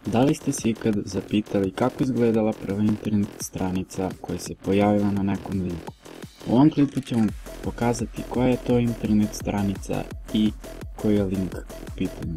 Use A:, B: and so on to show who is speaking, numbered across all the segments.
A: Da li ste se ikad zapitali kako izgledala prva internet stranica koja se pojavila na nekom linku? U ovom klipu ćemo pokazati koja je to internet stranica i koji je link u pitanju.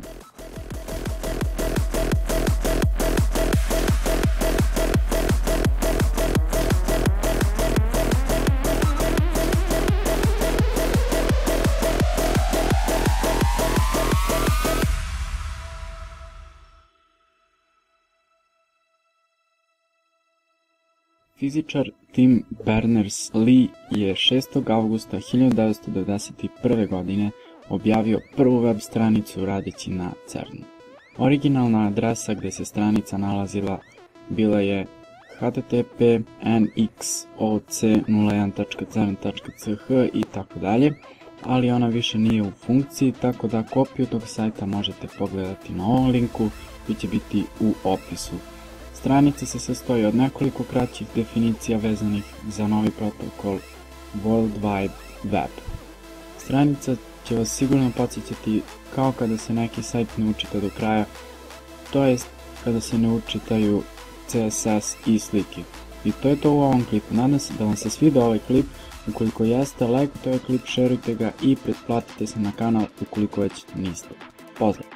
A: Fizičar Tim Berners-Lee je 6. avgusta 1991. godine objavio prvu web stranicu radeći na CERN-u. Originalna adresa gde se stranica nalazila bila je http://nxoc01.cern.ch itd., ali ona više nije u funkciji, tako da kopiju tog sajta možete pogledati na ovom linku koji će biti u opisu. Stranica se sastoji od nekoliko kraćih definicija vezanih za novi protokol World Wide Web. Stranica će vas sigurno podsjećati kao kada se neki sajt ne učita do kraja, to jest kada se ne učitaju CSS i slike. I to je to u ovom klipu. Nadam se da vam se sviđa ovaj klip. Ukoliko jeste, lajkujte ovaj klip, šerujte ga i pretplatite se na kanal ukoliko već niste. Pozdrav!